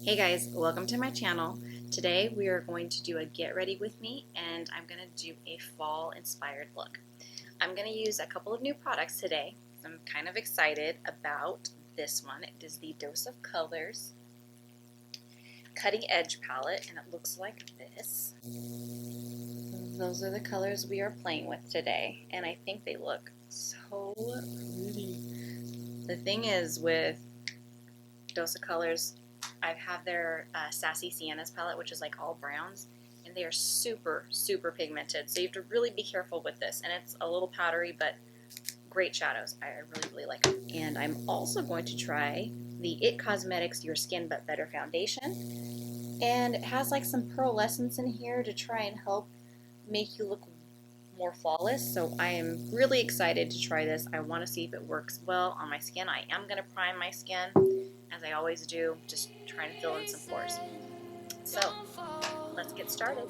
Hey guys, welcome to my channel. Today we are going to do a get ready with me and I'm going to do a fall inspired look. I'm going to use a couple of new products today. So I'm kind of excited about this one. It is the Dose of Colors Cutting Edge palette and it looks like this. Those are the colors we are playing with today and I think they look so pretty. The thing is with Dose of Colors, I have their Sassy Siennas palette, which is like all browns, and they are super, super pigmented. So you have to really be careful with this. And it's a little powdery, but great shadows. I really, really like them. And I'm also going to try the It Cosmetics Your Skin But Better foundation. And it has like some pearlescence in here to try and help make you look more flawless. So I am really excited to try this. I want to see if it works well on my skin. I am going to prime my skin, as I always do, just trying to fill in some pores. So let's get started.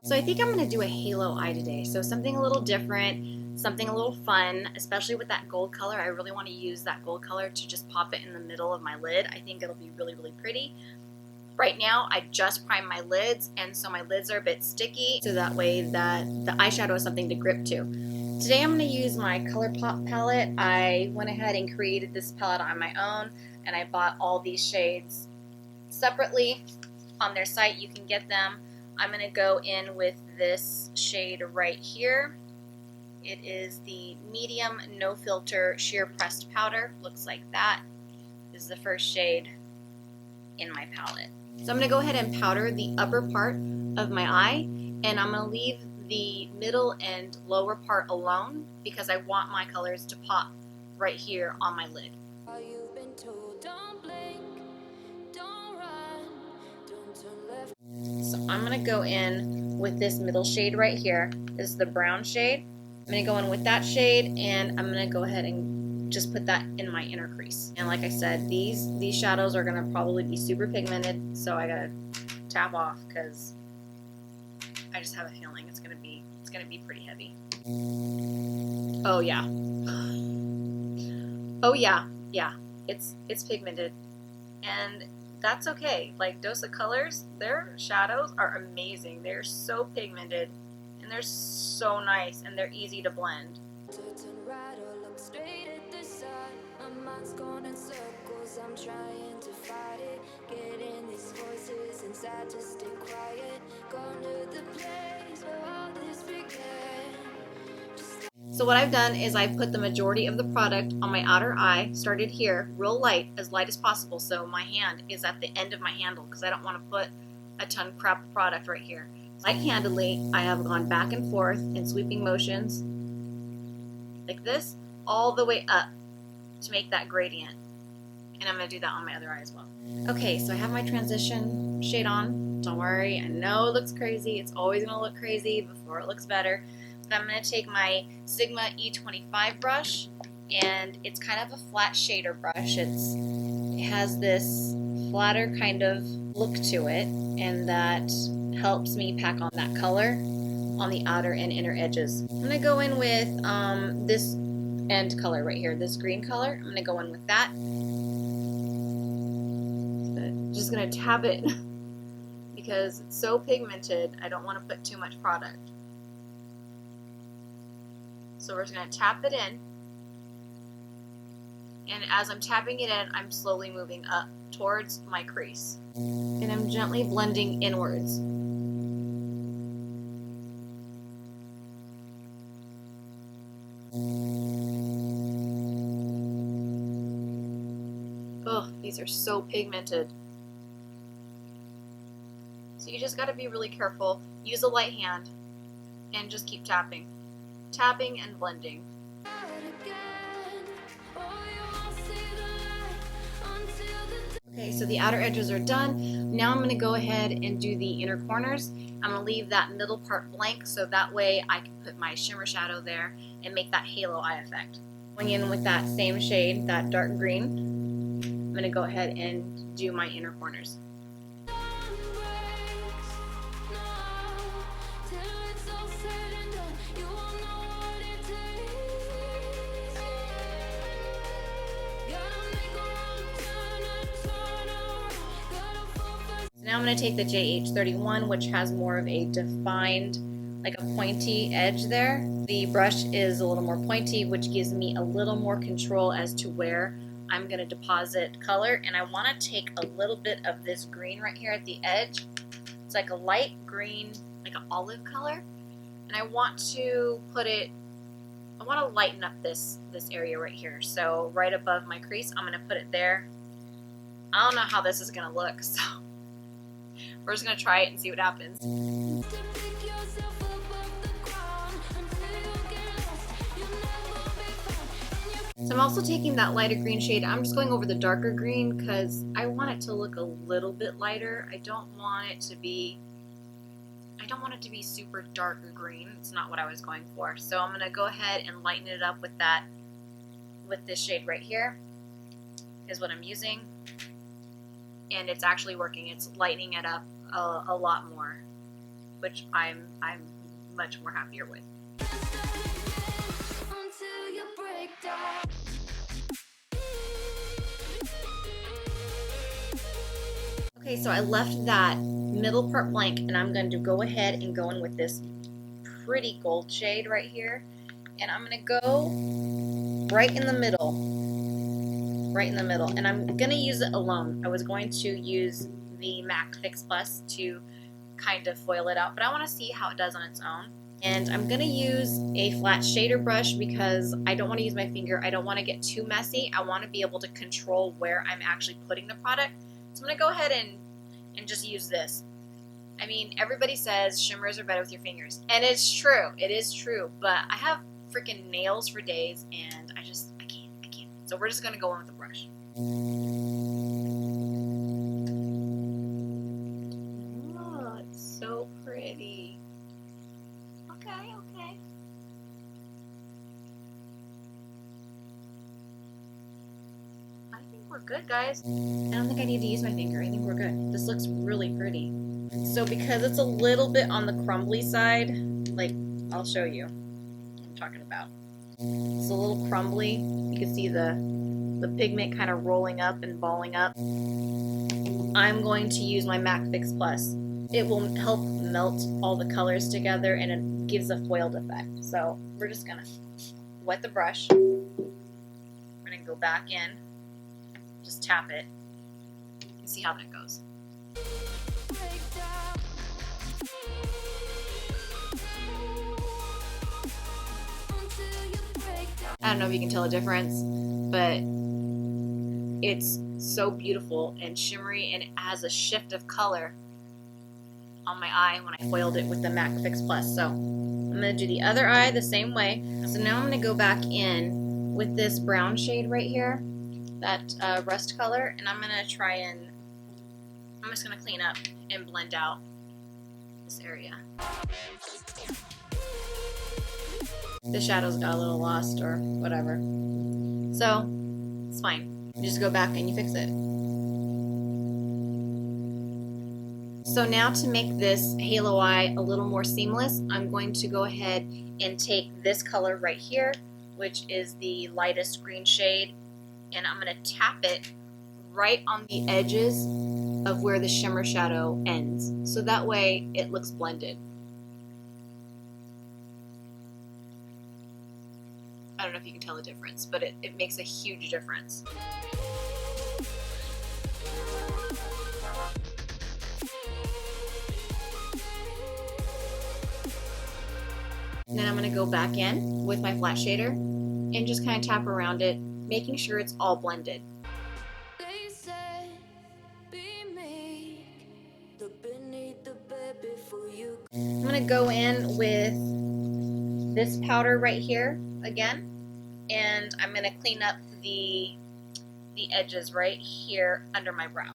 So I think I'm going to do a halo eye today. So something a little different, something a little fun, especially with that gold color. I really want to use that gold color to just pop it in the middle of my lid. I think it'll be really, really pretty. Right now, I just primed my lids, and so my lids are a bit sticky, so that way that the eyeshadow is something to grip to. Today I'm going to use my ColourPop palette. I went ahead and created this palette on my own, and I bought all these shades separately on their site. You can get them. I'm going to go in with this shade right here. It is the Medium No Filter Sheer Pressed Powder. Looks like that. This is the first shade in my palette. So I'm going to go ahead and powder the upper part of my eye, and I'm going to leave the middle and lower part alone because I want my colors to pop right here on my lid. So I'm going to go in with this middle shade right here. This is the brown shade. I'm going to go in with that shade, and I'm going to go ahead and just put that in my inner crease. And like I said, these shadows are going to probably be super pigmented, so I got to tap off because I just have a feeling it's going to be pretty heavy. Oh yeah. Oh yeah. Yeah. It's pigmented. And that's okay. Like Dose of Colors, their shadows are amazing. They're so pigmented and they're so nice and they're easy to blend. I'm trying to fight it, getting these voices inside to stay quiet, going to the place where all this began. So what I've done is I've put the majority of the product on my outer eye, started here, real light as possible, so my hand is at the end of my handle because I don't want to put a ton of crap product right here. Light-handedly, I have gone back and forth in sweeping motions like this, all the way up to make that gradient. And I'm going to do that on my other eye as well. Okay, so I have my transition shade on. Don't worry, I know it looks crazy. It's always going to look crazy before it looks better. But I'm going to take my Sigma E25 brush, and it's kind of a flat shader brush. It has this flatter kind of look to it, and that helps me pack on that color on the outer and inner edges. I'm going to go in with this end color right here, this green color. I'm going to go in with that. Just gonna tap it because it's so pigmented. I don't want to put too much product. So we're just gonna tap it in, and as I'm tapping it in, I'm slowly moving up towards my crease, and I'm gently blending inwards. Oh, these are so pigmented. So you just got to be really careful. Use a light hand and just keep tapping. Tapping and blending. Okay, so the outer edges are done. Now I'm going to go ahead and do the inner corners. I'm going to leave that middle part blank so that way I can put my shimmer shadow there and make that halo eye effect. Going in with that same shade, that dark green, I'm going to go ahead and do my inner corners. Now I'm going to take the JH31, which has more of a defined, like a pointy edge there. The brush is a little more pointy, which gives me a little more control as to where I'm going to deposit color. And I want to take a little bit of this green right here at the edge. It's like a light green, like an olive color. And I want to put it, I want to lighten up this area right here. So right above my crease, I'm going to put it there. I don't know how this is going to look, so we're just going to try it and see what happens. So I'm also taking that lighter green shade. I'm just going over the darker green because I want it to look a little bit lighter. I don't want it to be super dark green. It's not what I was going for. So I'm going to go ahead and lighten it up with that, with this shade right here is what I'm using. And it's actually working. It's lightening it up a lot more, which I'm much more happier with. Okay, so I left that middle part blank, and I'm going to go ahead and go in with this pretty gold shade right here, and I'm going to go right in the middle, and I'm going to use it alone. I was going to use the MAC Fix Plus to kind of foil it out, but I want to see how it does on its own. And I'm going to use a flat shader brush because I don't want to use my finger. I don't want to get too messy. I want to be able to control where I'm actually putting the product. So I'm going to go ahead and just use this. I mean, everybody says shimmers are better with your fingers. And it's true. It is true. But I have freaking nails for days and I can't. So we're just going to go in with the brush. Oh, it's so pretty. Okay. I think we're good, guys. I don't think I need to use my finger. I think we're good. This looks really pretty. So because it's a little bit on the crumbly side, like, I'll show you what I'm talking about. It's a little crumbly. You can see the pigment kind of rolling up and balling up. I'm going to use my MAC Fix Plus. It will help melt all the colors together and it gives a foiled effect. So we're just gonna wet the brush. We're gonna go back in, just tap it, and see how that goes. I don't know if you can tell a difference, but it's so beautiful and shimmery, and it has a shift of color on my eye when I foiled it with the MAC Fix Plus. So I'm going to do the other eye the same way. So now I'm going to go back in with this brown shade right here, that rust color, and I'm going to try and, I'm just going to clean up and blend out this area. The shadows got a little lost or whatever. So it's fine. You just go back and you fix it. So now to make this halo eye a little more seamless, I'm going to go ahead and take this color right here, which is the lightest green shade, and I'm going to tap it right on the edges of where the shimmer shadow ends. So that way it looks blended. I don't know if you can tell the difference, but it makes a huge difference. And then I'm going to go back in with my flat shader and just kind of tap around it, making sure it's all blended. I'm going to go in with this powder right here again, and I'm going to clean up the edges right here under my brow.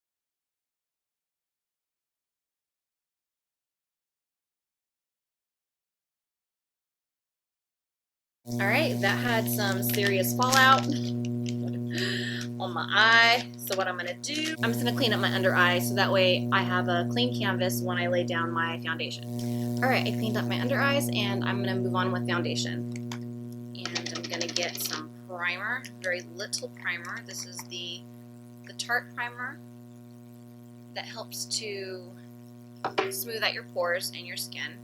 Alright, that had some serious fallout on my eye. So what I'm going to do, I'm just going to clean up my under eye so that way I have a clean canvas when I lay down my foundation. Alright, I cleaned up my under eyes and I'm going to move on with foundation. And I'm going to get some primer, very little primer. This is the Tarte primer. that helps to smooth out your pores and your skin.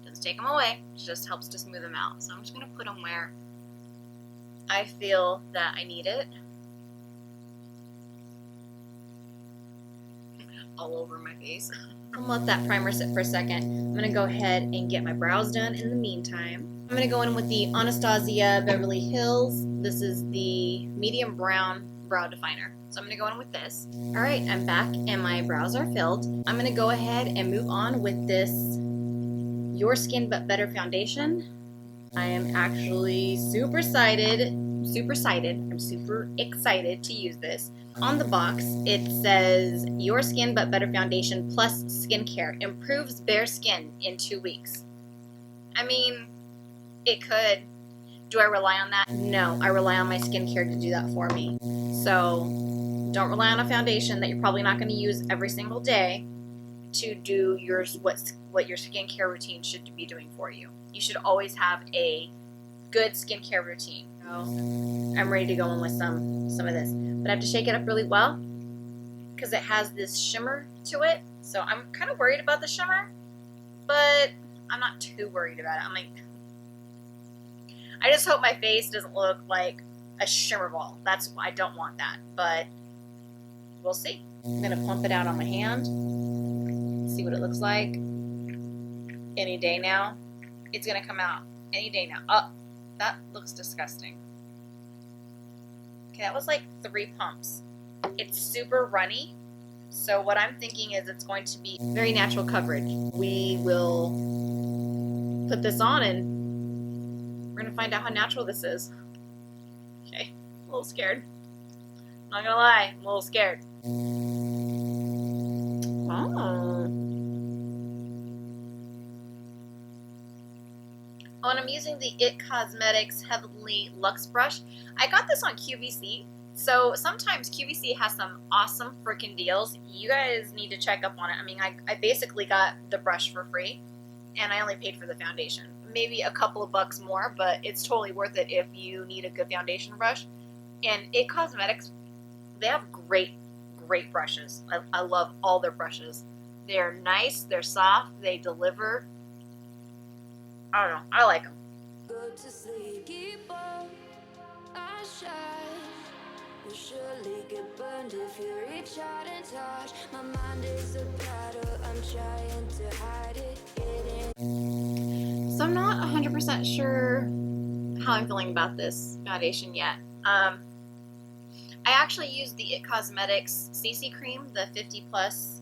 Doesn't take them away, it just helps to smooth them out. So I'm just going to put them where I feel that I need it. All over my face. I'm gonna let that primer sit for a second. I'm gonna go ahead and get my brows done in the meantime. I'm gonna go in with the Anastasia Beverly Hills. This is the medium brown brow definer. So I'm gonna go in with this. All right, I'm back and my brows are filled. I'm gonna go ahead and move on with this Your Skin But Better foundation. I am actually super excited to use this. On the box, it says Your Skin But Better Foundation Plus Skincare improves bare skin in 2 weeks. I mean, it could. Do I rely on that? No, I rely on my skincare to do that for me. So don't rely on a foundation that you're probably not going to use every single day to do what your skincare routine should be doing for you. You should always have a good skincare routine. So I'm ready to go in with some of this. But I have to shake it up really well because it has this shimmer to it. So I'm kind of worried about the shimmer, but I'm not too worried about it. I'm like, I just hope my face doesn't look like a shimmer ball. I don't want that, but we'll see. I'm gonna plump it out on my hand, see what it looks like. Any day now, it's gonna come out. Any day now. Oh, that looks disgusting. Okay, that was like 3 pumps. It's super runny, so what I'm thinking is it's going to be very natural coverage. We will put this on and we're gonna find out how natural this is. Okay, a little scared. I'm not gonna lie, I'm a little scared. Oh, and I'm using the IT Cosmetics Heavenly Luxe Brush. I got this on QVC, so sometimes QVC has some awesome freaking deals. You guys need to check up on it. I mean, I basically got the brush for free, and I only paid for the foundation. Maybe a couple of bucks more, but it's totally worth it if you need a good foundation brush. And IT Cosmetics, they have great brushes. I love all their brushes. They're nice, they're soft, they deliver. I don't know, I like them. Go to sleep, keep on, I shine. You surely get burned if you reach out and touch. My mind is a battle, I'm trying to hide it. So I'm not 100% sure how I'm feeling about this foundation yet. I actually used the IT Cosmetics CC cream, the 50 plus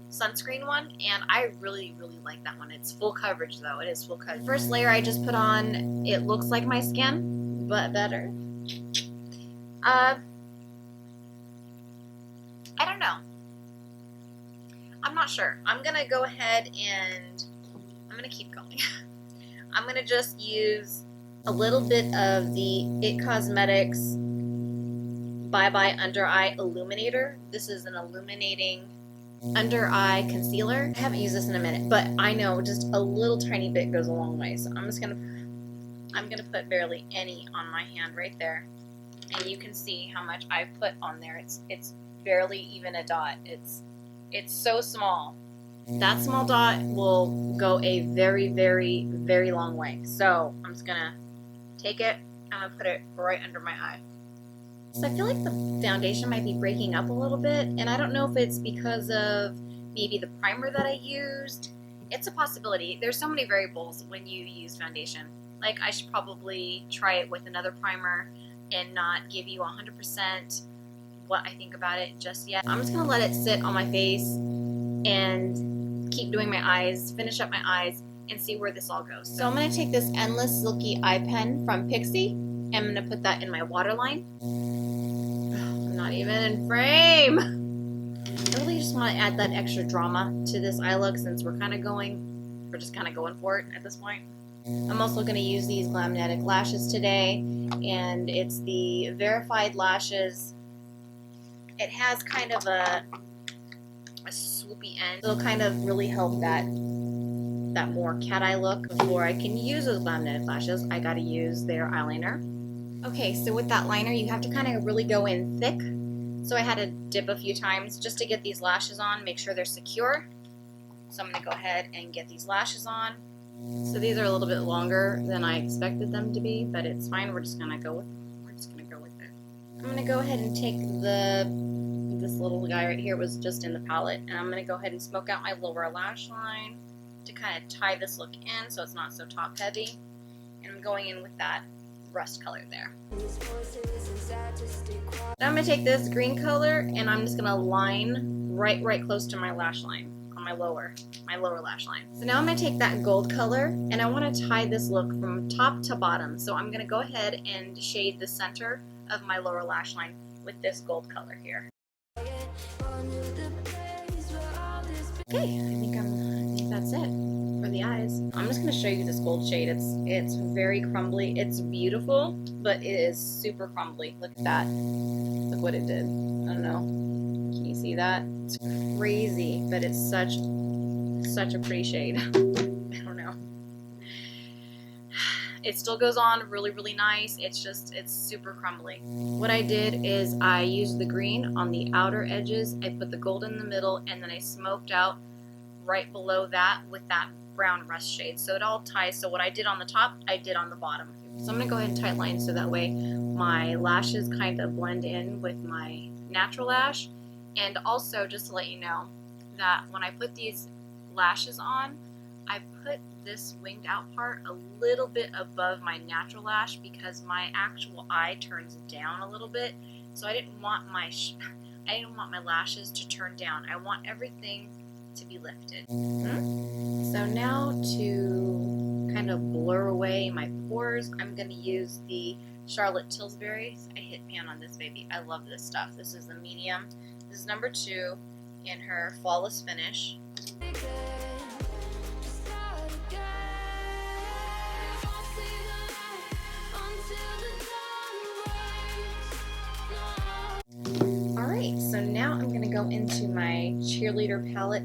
sunscreen one, and I really like that one. It's full coverage though. It is full coverage. The first layer I just put on, it looks like my skin, but better. I don't know. I'm not sure. I'm gonna go ahead and I'm gonna keep going. I'm gonna just use a little bit of the IT Cosmetics Bye Bye Under Eye Illuminator. This is an illuminating under eye concealer. I haven't used this in a minute, but I know just a little tiny bit goes a long way. So I'm gonna put barely any on my hand right there, and you can see how much I've put on there. It's barely even a dot. It's so small. That small dot will go a very long way. So I'm just gonna take it. I'm gonna put it right under my eye. So I feel like the foundation might be breaking up a little bit, and I don't know if it's because of maybe the primer that I used. It's a possibility. There's so many variables when you use foundation. Like, I should probably try it with another primer and not give you 100% what I think about it just yet. I'm just gonna let it sit on my face and keep doing my eyes, finish up my eyes, and see where this all goes. So I'm gonna take this Endless Silky Eye Pen from Pixi, and I'm gonna put that in my waterline. I'm not even in frame. I really just want to add that extra drama to this eye look since we're just kind of going for it at this point. I'm also going to use these Glamnetics lashes today, and it's the Verified Lashes. It has kind of a swoopy end. It'll kind of really help that more cat eye look. Before I can use those Glamnetics lashes, I got to use their eyeliner. Okay, so with that liner, you have to kind of really go in thick So I had to dip a few times just to get these lashes on, make sure they're secure. So I'm going to go ahead and get these lashes on. So these are a little bit longer than I expected them to be, but it's fine. We're just going to go with it. I'm going to go ahead and take this little guy right here was just in the palette, and I'm going to go ahead and smoke out my lower lash line to kind of tie this look in so it's not so top heavy. And I'm going in with that rust color there. Now I'm going to take this green color and I'm just going to line right close to my lash line on my lower lash line. So now I'm going to take that gold color and I want to tie this look from top to bottom. So I'm going to go ahead and shade the center of my lower lash line with this gold color here. Okay, I think that's it for the eyes. I'm just going to show you this gold shade. It's very crumbly. It's beautiful, but it is super crumbly. Look at that. Look what it did. I don't know. Can you see that? It's crazy, but it's such a pretty shade. I don't know. It still goes on really nice. It's super crumbly. What I did is I used the green on the outer edges. I put the gold in the middle, and then I smoked out right below that with that brown rust shade. So it all ties. So what I did on the top, I did on the bottom. So I'm going to go ahead and tight line so that way my lashes kind of blend in with my natural lash. And also, just to let you know that when I put these lashes on, I put this winged out part a little bit above my natural lash because my actual eye turns down a little bit. So I didn't want my lashes to turn down. I want everything to be lifted. So now to kind of blur away my pores, I'm going to use the Charlotte Tilsbury. I hit pan on this baby. I love this stuff. This is the medium. This is number 2 in her Flawless Finish. Alright, so now I'm going to go into my Cheerleader palette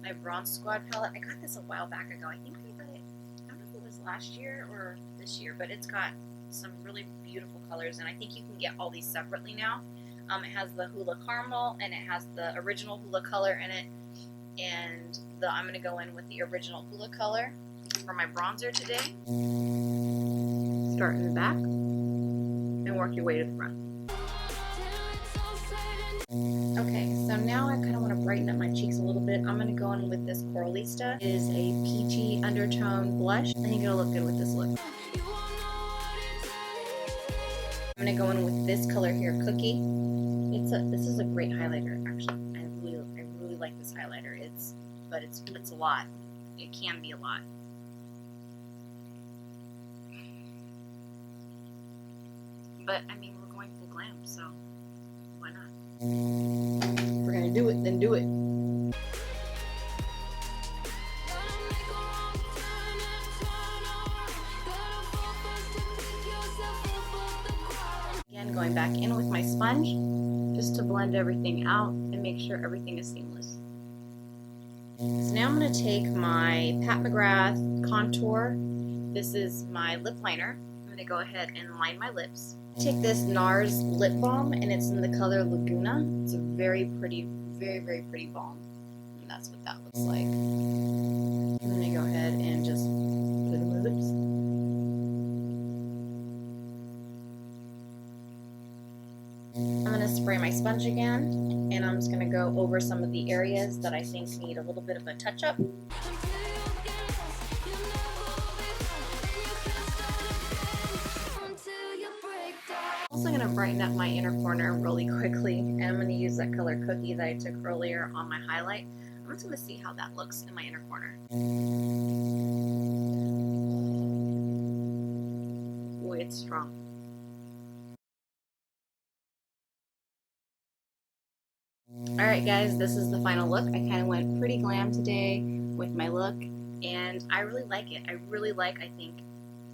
my Bronze Squad palette. I got this a while back ago. I think I got it, I don't know if it was last year or this year, but it's got some really beautiful colors, and I think you can get all these separately now. It has the Hoola Caramel, and it has the original Hoola color in it, and I'm going to go in with the original Hoola color for my bronzer today. Start in the back and work your way to the front. Okay, so now I kind of want to brighten up my cheeks a little bit. I'm going to go in with this Coralista. It is a peachy undertone blush. I think it'll look good with this look. I'm going to go in with this color here, Cookie. This is a great highlighter, actually. I really like this highlighter. But it's a lot. It can be a lot. But I mean, we're going full glam, so why not? If we're gonna do it, then do it. Again, going back in with my sponge just to blend everything out and make sure everything is seamless. So now I'm going to take my PatMcgrath contour. This is my lip liner. I'm going to go ahead and line my lips. Take this NARS lip balm, and it's in the color Laguna. It's a very pretty, very pretty balm, and that's what that looks like. I'm going to go ahead and just put it on my lips. I'm going to spray my sponge again, and I'm just going to go over some of the areas that I think need a little bit of a touch-up. I'm also going to brighten up my inner corner really quickly, and I'm going to use that color Cookie that I took earlier on my highlight. I'm just going to see how that looks in my inner corner. Oh, it's strong. Alright guys, this is the final look. I kind of went pretty glam today with my look, and I really like it. I really like, I think,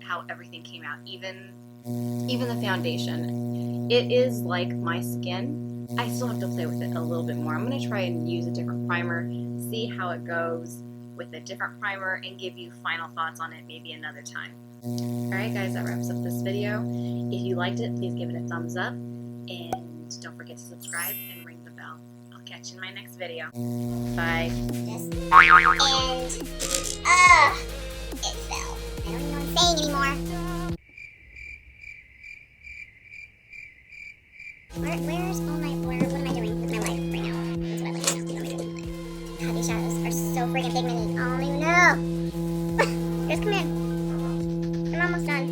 how everything came out, even the foundation. It is like my skin. I still have to play with it a little bit more. I'm going to try and use a different primer, see how it goes with a different primer, and give you final thoughts on it maybe another time. Alright guys, that wraps up this video. If you liked it, please give it a thumbs up, and and don't forget to subscribe and ring the bell. I'll catch you in my next video. Bye. And, it fell. I don't even know what I'm saying anymore. Where's all my, what am I doing with my life right now? That's what I like to know. What am I doing with my life? God, these shadows are so freaking pigmented. I don't even know. Just come in. I'm almost done.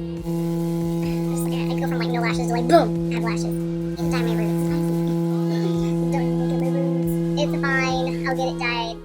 Just like, I go from like no lashes to like boom, I have lashes. Even dye my roots. Don't even look at my roots. It's fine. I'll get it dyed.